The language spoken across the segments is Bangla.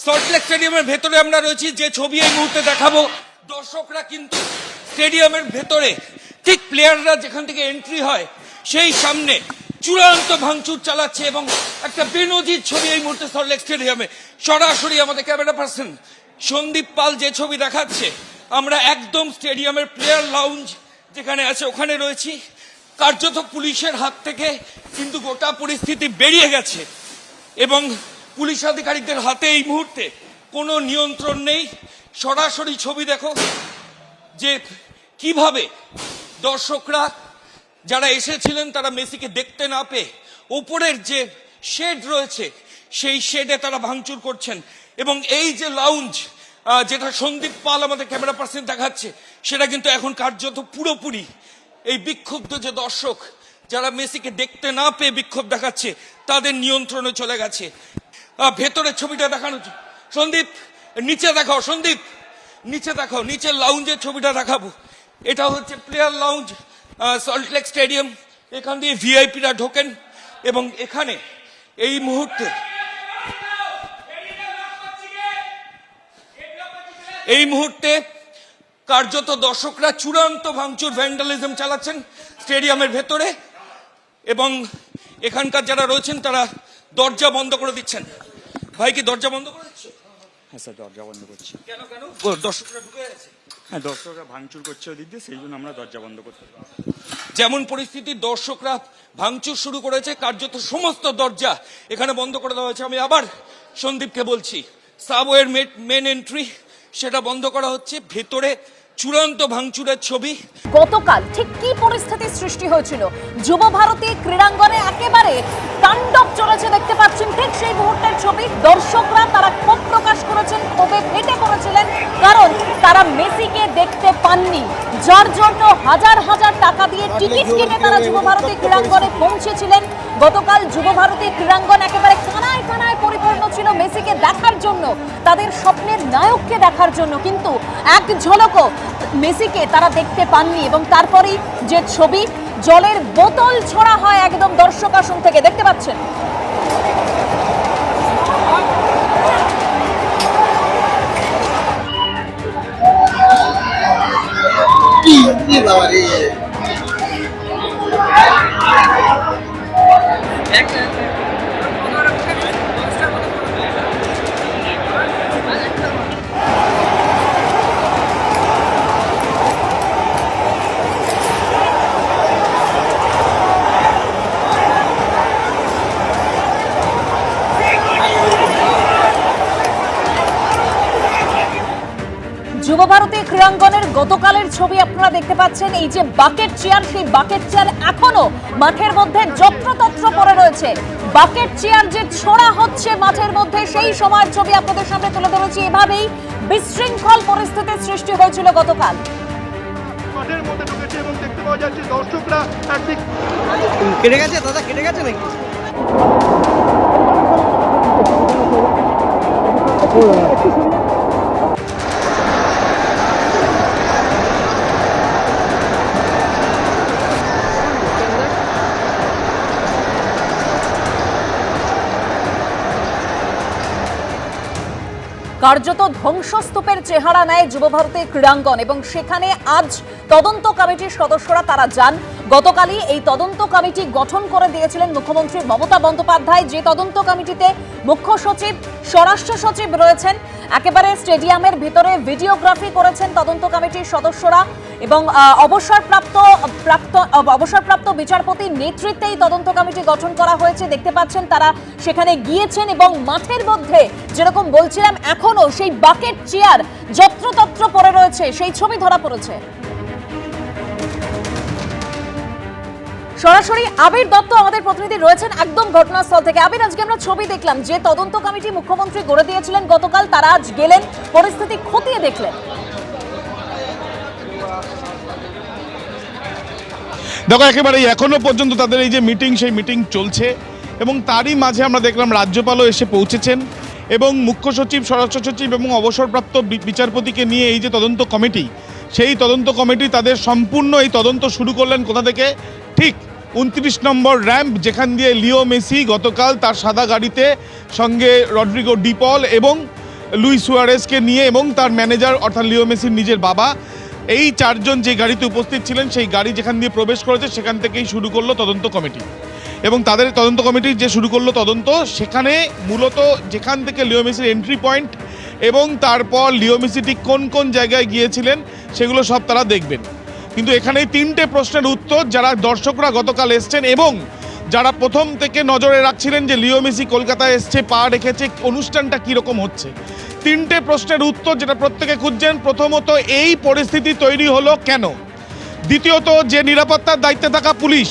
সল্টলেক স্টেডিয়ামের ভেতরে আমরা রয়েছি, যে ছবি এই মুহূর্তে দেখাবো। দর্শকরা কিন্তু স্টেডিয়ামের ভেতরে ঠিক প্লেয়াররা যেখান থেকে এন্ট্রি হয় সেই সামনে চূড়ান্ত ভাঙচুর চালাচ্ছে এবং একটা বেনজির ছবি এই মুহূর্তে সল্টলেক স্টেডিয়ামে। সরাসরি আমাদের ক্যামেরা পার্সন সন্দীপ পাল যে ছবি দেখাচ্ছে, আমরা একদম স্টেডিয়ামের প্লেয়ার লাউঞ্জ যেখানে আছে ওখানে রয়েছি। কার্যত পুলিশের হাত থেকে কিন্তু গোটা পরিস্থিতি বেরিয়ে গেছে এবং পুলিশ আধিকারিকদের হাতে এই মুহূর্তে কোনো নিয়ন্ত্রণ নেই। সরাসরি ছবি দেখো যে কিভাবে দর্শকরা যারা এসেছিলেন তারা মেসিকে দেখতে না পেয়ে ওপরের যে শেড রয়েছে সেই শেডে তারা ভাঙচুর করছেন। এবং এই যে লাউঞ্জ যেটা সন্দীপ পাল আমাদের ক্যামেরা পার্সন দেখাচ্ছে, সেটা কিন্তু এখন কার্যত পুরোপুরি এই বিক্ষুব্ধ যে দর্শক যারা মেসিকে দেখতে না পেয়ে বিক্ষোভ দেখাচ্ছে তাদের নিয়ন্ত্রণে চলে গেছে। ভেতরের ছবিটা দেখানো, সন্দীপ নিচে দেখাও, সন্দীপ নিচে দেখাও, নিচের লাউঞ্জের ছবিটা দেখাবো। এটা হচ্ছে প্লেয়ার লাউঞ্জ সল্টলেক স্টেডিয়াম। এখান দিয়ে ভিআইপিরা ঢোকেন এবং এখানে এই মুহূর্তে কার্যত দর্শকরা চূড়ান্ত ভাঙচুর ভ্যান্ডালিজম চালাচ্ছেন স্টেডিয়ামের ভেতরে এবং এখানকার যারা রয়েছেন তারা দরজা বন্ধ করে দিচ্ছেন। ভাই কি দরজা বন্ধ করে দিচ্ছে? হ্যাঁ স্যার, দরজা বন্ধ করছি। কেন কেন? দর্শকরা ঢুকে গেছে। হ্যাঁ, দর্শকরা ভাঙচুর করছে ওদিক দিয়ে, সেই জন্য আমরা দরজা বন্ধ করতে পারি। যেমন পরিস্থিতি, দর্শকরা ভাঙচুর শুরু করেছে, কার্যত সমস্ত দরজা এখানে বন্ধ করে দেওয়া হয়েছে। আমি আবার সন্দীপকে বলছি, সাবওয়ের মেন এন্ট্রি সেটা বন্ধ করা হচ্ছে, ভেতরে চূড়ান্ত ভাঙচুরের ছবি। গতকাল ঠিক কি পরিস্থিতির সৃষ্টি হয়েছিল যুব ভারতী ক্রীড়াঙ্গনে, একেবারে তাণ্ডব চলেছে দেখতে পাচ্ছেন। ঠিক সেই মুহূর্তের ছবি। দর্শকরা তারা ক্ষোভ প্রকাশ করেছেন, ক্ষোভে ফেটে পড়েছিলেন, কারণ তারা মেসিকে দেখতে পাননি, যার জন্য হাজার হাজার টাকা দিয়ে টিকিট কিনে তারা যুব ভারতী ক্রীড়াঙ্গনে পৌঁছেছিলেন। গতকাল যুব ভারতী ক্রীড়াঙ্গন একেবারে কানায় কানায় পরিপূর্ণ ছিল মেসিকে দেখার জন্য, তাদের স্বপ্নের নায়ককে দেখার জন্য, কিন্তু এক ঝলকও মেসিকে তারা দেখতে পাননি। এবং তারপরেই যে ছবি, জলের বোতল ছোড়া হয় একদম দর্শক আসন থেকে, দেখতে পাচ্ছেন। যুব ভারতী ক্রীড়াঙ্গনের গতকালের ছবি আপনারা দেখতে পাচ্ছেন। এই যে বাকেট চেয়ার, সেই বাকেট চেয়ার এখনো মাঠের মধ্যে যত্রতত্র পড়ে রয়েছে। বাকেট চেয়ার যে ছোড়া হচ্ছে মাঠের মধ্যে, সেই সময়ের ছবি আপনাদের সামনে তুলে ধরেছি। এভাবেই বিশৃঙ্খল পরিস্থিতির সৃষ্টি হয়েছিল গতকাল। মাঠের মধ্যে ঢুকেছে এবং দেখতে পাওয়া যাচ্ছে দর্শকরা একদিক কেটে গেছে, দাদা কেটে গেছে নাকি? কার্যত ধ্বংসস্তূপের চেহারা নেয় যুব ভারতী ক্রীড়াঙ্গন এবং সেখানে আজ তদন্ত কমিটির সদস্যরা তারা যান। গতকালই এই তদন্ত কমিটি গঠন করে দিয়েছিলেন মুখ্যমন্ত্রী মমতা বন্দ্যোপাধ্যায়, যে তদন্ত কমিটিতে মুখ্য সচিব, স্বরাষ্ট্র সচিব রয়েছেন। একেবারে স্টেডিয়ামের ভিতরে ভিডিওগ্রাফি করেছেন তদন্ত কমিটির সদস্যরা এবং অবসরপ্রাপ্ত বিচারপতির নেতৃত্বে এই তদন্ত কমিটি গঠন করা হয়েছে। দেখতে পাচ্ছেন তারা সেখানে গিয়েছেন এবং মাঠের মধ্যে যেরকম বলছিলাম এখনো সেই বাকেট চেয়ার যত্রতত্র পড়ে রয়েছে, সেই ছবি ধরা পড়েছে। সরাসরি আবির দত্ত আমাদের প্রতিনিধি রয়েছেন একদম ঘটনাস্থল থেকে। আবির, আজকে আমরা ছবি দেখলাম যে তদন্ত কমিটি মুখ্যমন্ত্রী গড়ে দিয়েছিলেন গতকাল, তারা আজ গেলেন, পরিস্থিতি খতিয়ে দেখলেন। দেখো, একেবারেই এখনো পর্যন্ত তাদের এই যে মিটিং, সেই মিটিং চলছে এবং তারই মাঝে আমরা দেখলাম রাজ্যপালও এসে পৌঁছেছেন এবং মুখ্য সচিব, স্বরাষ্ট্র সচিব এবং অবসরপ্রাপ্ত বিচারপতিকে নিয়ে এই যে তদন্ত কমিটি, সেই তদন্ত কমিটি তাদের সম্পূর্ণ এই তদন্ত শুরু করলেন কোথা থেকে? ঠিক 29 নম্বর র্যাম্প, যেখান দিয়ে লিও মেসি গতকাল তার সাদা গাড়িতে সঙ্গে রড্রিগো ডিপল এবং লুইস সুয়ারেজকে নিয়ে এবং তার ম্যানেজার অর্থাৎ লিও মেসির নিজের বাবা, এই চারজন যে গাড়িতে উপস্থিত ছিলেন সেই গাড়ি যেখান দিয়ে প্রবেশ করেছে সেখান থেকেই শুরু করলো তদন্ত কমিটি। এবং তাদের তদন্ত কমিটি যে শুরু করলো তদন্ত, সেখানে মূলত যেখান থেকে লিও মেসির এন্ট্রি পয়েন্ট এবং তারপর লিও মেসি ঠিক কোন কোন জায়গায় গিয়েছিলেন সেগুলো সব তারা দেখবেন। কিন্তু এখানে 3টে প্রশ্নের উত্তর যারা দর্শকরা গতকাল এসছেন এবং যারা প্রথম থেকে নজরে রাখছিলেন যে লিও মেসি কলকাতায় এসছে, পা রেখেছে, অনুষ্ঠানটা কীরকম হচ্ছে, 3টে প্রশ্নের উত্তর যেটা প্রত্যেকে খুঁজছেন। প্রথমত, এই পরিস্থিতি তৈরি হলো কেন? দ্বিতীয়ত, যে নিরাপত্তার দায়িত্বে থাকা পুলিশ,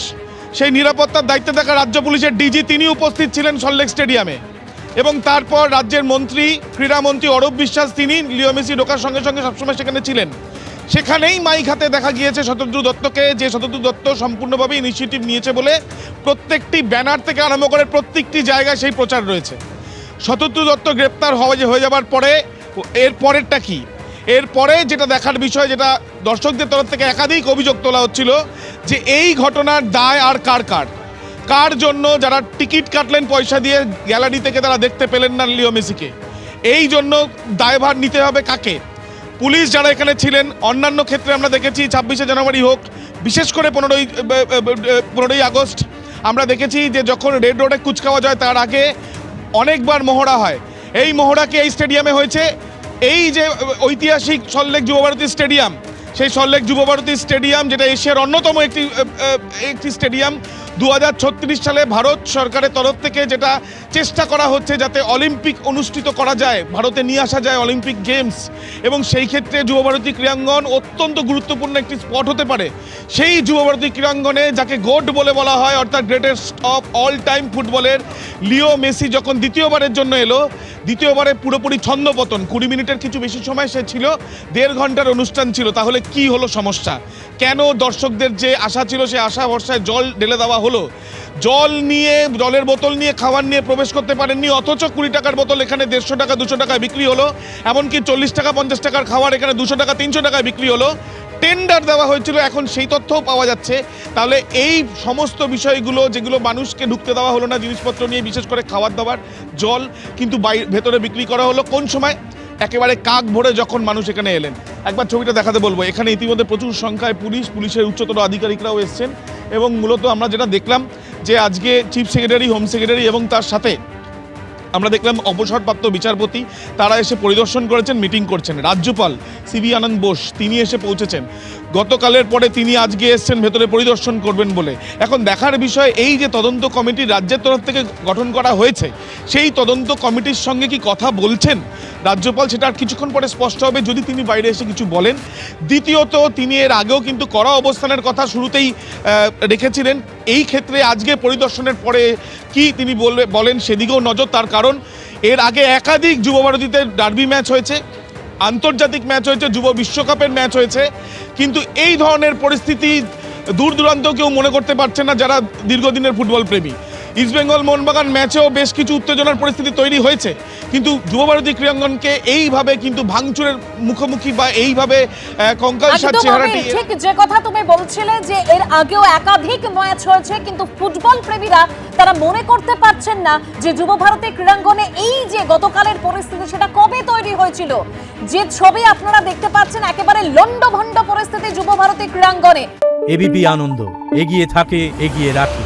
সেই নিরাপত্তার দায়িত্বে থাকা রাজ্য পুলিশের ডিজি তিনি উপস্থিত ছিলেন সল্টলেক স্টেডিয়ামে। এবং তারপর রাজ্যের মন্ত্রী, ক্রীড়ামন্ত্রী অরূপ বিশ্বাস, তিনি লিও মেসি ঢোকার সঙ্গে সঙ্গে সবসময় সেখানে ছিলেন। সেখানেই মাইক হাতে দেখা গিয়েছে শতদ্রু দত্তকে, যে শতদ্রু দত্ত সম্পূর্ণভাবে ইনিশিয়েটিভ নিয়েছে বলে প্রত্যেকটি ব্যানার থেকে আরম্ভ করে প্রত্যেকটি জায়গায় সেই প্রচার রয়েছে। শতদ্রু দত্ত গ্রেপ্তার হয়ে যাবার পরে এর পরেরটা কি? এরপরে যেটা দেখার বিষয়, যেটা দর্শকদের তরফ থেকে একাধিক অভিযোগ তোলা হচ্ছিল যে এই ঘটনার দায় আর কার জন্য যারা টিকিট কাটলেন পয়সা দিয়ে গ্যালারি থেকে, তারা দেখতে পেলেন না লিও মেসিকে, এই জন্য দায়ভার নিতে হবে কাকে? পুলিশ যারা এখানে ছিলেন। অন্যান্য ক্ষেত্রে আমরা দেখেছি 26শে জানুয়ারি হোক, বিশেষ করে 15ই আগস্ট আমরা দেখেছি যে যখন রেড রোডে কুচকাওয়াজ হয় তার আগে অনেকবার মহড়া হয়। এই মহড়াকে এই স্টেডিয়ামে হয়েছে। এই যে ঐতিহাসিক সল্টলেক যুবভারতী স্টেডিয়াম, সেই সল্টলেক যুবভারতী স্টেডিয়াম যেটা এশিয়ার অন্যতম একটি স্টেডিয়াম, 2036 সালে ভারত সরকারের তরফ থেকে যেটা চেষ্টা করা হচ্ছে যাতে অলিম্পিক অনুষ্ঠিত করা যায়, ভারতে নিয়ে আসা যায় অলিম্পিক গেমস, এবং সেই ক্ষেত্রে যুবভারতী ক্রীড়াঙ্গন অত্যন্ত গুরুত্বপূর্ণ একটি স্পট হতে পারে। সেই যুবভারতী ক্রীড়াঙ্গনে যাকে গোট বলে বলা হয়, অর্থাৎ গ্রেটেস্ট অফ অল টাইম ফুটবলের লিও মেসি যখন দ্বিতীয়বারের জন্য এলো, দ্বিতীয়বারে পুরোপুরি ছন্দপতন, 20 মিনিটের কিছু বেশি সময় সে ছিল, 1.5 ঘন্টার অনুষ্ঠান ছিল। তাহলে কি হলো সমস্যা? কেন দর্শকদের যে আশা ছিল সে আশা ভরসায় জল ঢেলে দেওয়া হলো? জলের বোতল নিয়ে, খাবার নিয়ে প্রবেশ করতে পারেননি, অথচ 20 টাকার বোতল এখানে 150 টাকা 200 টাকায় বিক্রি হলো। এমনকি 40 টাকা 50 টাকার খাবার এখানে 200 টাকা 300 টাকায় বিক্রি হলো। টেন্ডার দেওয়া হয়েছিল, এখন সেই তথ্যও পাওয়া যাচ্ছে। তাহলে এই সমস্ত বিষয়গুলো যেগুলো মানুষকে ঢুকতে দেওয়া হলো না জিনিসপত্র নিয়ে, বিশেষ করে খাবার দাবার, জল, কিন্তু ভেতরে বিক্রি করা হলো কোন সময়? একেবারে কাক ভরে যখন মানুষ এখানে এলেন। একবার ছবিটা দেখাতে বলবো। এখানে ইতিমধ্যে প্রচুর সংখ্যায় পুলিশের উচ্চতর আধিকারিকরাও এসছেন এবং মূলত আমরা যেটা দেখলাম যে আজকে চিফ সেক্রেটারি, হোম সেক্রেটারি এবং তার সাথে আমরা দেখলাম অবসরপ্রাপ্ত বিচারপতি, তারা এসে পরিদর্শন করেছেন, মিটিং করছেন। রাজ্যপাল সিবি আনন্দ বোস তিনি এসে পৌঁছেছেন গতকালের পরে, তিনি আজকে এসছেন ভেতরে পরিদর্শন করবেন বলে। এখন দেখার বিষয়, এই যে তদন্ত কমিটি রাজ্যের তরফ থেকে গঠন করা হয়েছে, সেই তদন্ত কমিটির সঙ্গে কি কথা বলছেন রাজ্যপাল, সেটা আর কিছুক্ষণ পরে স্পষ্ট হবে যদি তিনি বাইরে এসে কিছু বলেন। দ্বিতীয়ত, তিনি এর আগেও কিন্তু কড়া অবস্থানের কথা শুরুতেই রেখেছিলেন। এই ক্ষেত্রে আজকে পরিদর্শনের পরে কি তিনি বলেন সেদিকেও নজর। তার কারণ এর আগে একাধিক যুবভারতীতে ডার্বি ম্যাচ হয়েছে, আন্তর্জাতিক ম্যাচ হয়েছে, যুব বিশ্বকাপের ম্যাচ হয়েছে, কিন্তু এই ধরনের পরিস্থিতি দূর দূরান্ত কেউ মনে করতে পারছে না যারা দীর্ঘদিনের ফুটবল প্রেমী। ইস্টবেঙ্গল মোহনবাগান ম্যাচেও বেশ কিছু উত্তেজনার পরিস্থিতি তৈরি হয়েছে, কিন্তু যুবভারতী ক্রীড়াঙ্গনকে এইভাবে কিন্তু ভাঙচুরের মুখোমুখি বা এইভাবে কঙ্কালসার চেহারাটি, ঠিক যে কথা তুমি বলছিলে যে এর আগেও একাধিক ম্যাচ হয়েছে, কিন্তু ফুটবল প্রেমীরা তারা মনে করতে পারছেন না যে যুবভারতী ক্রীড়াঙ্গনে এই যে গতকালের পরিস্থিতি সেটা কবে তৈরি হয়েছিল। যে ছবি আপনারা দেখতে পাচ্ছেন, একেবারে লন্ডভন্ড পরিস্থিতি যুবভারতী ক্রীড়াঙ্গনে। এবিপি আনন্দ, এগিয়ে থাকে, এগিয়ে রাখে।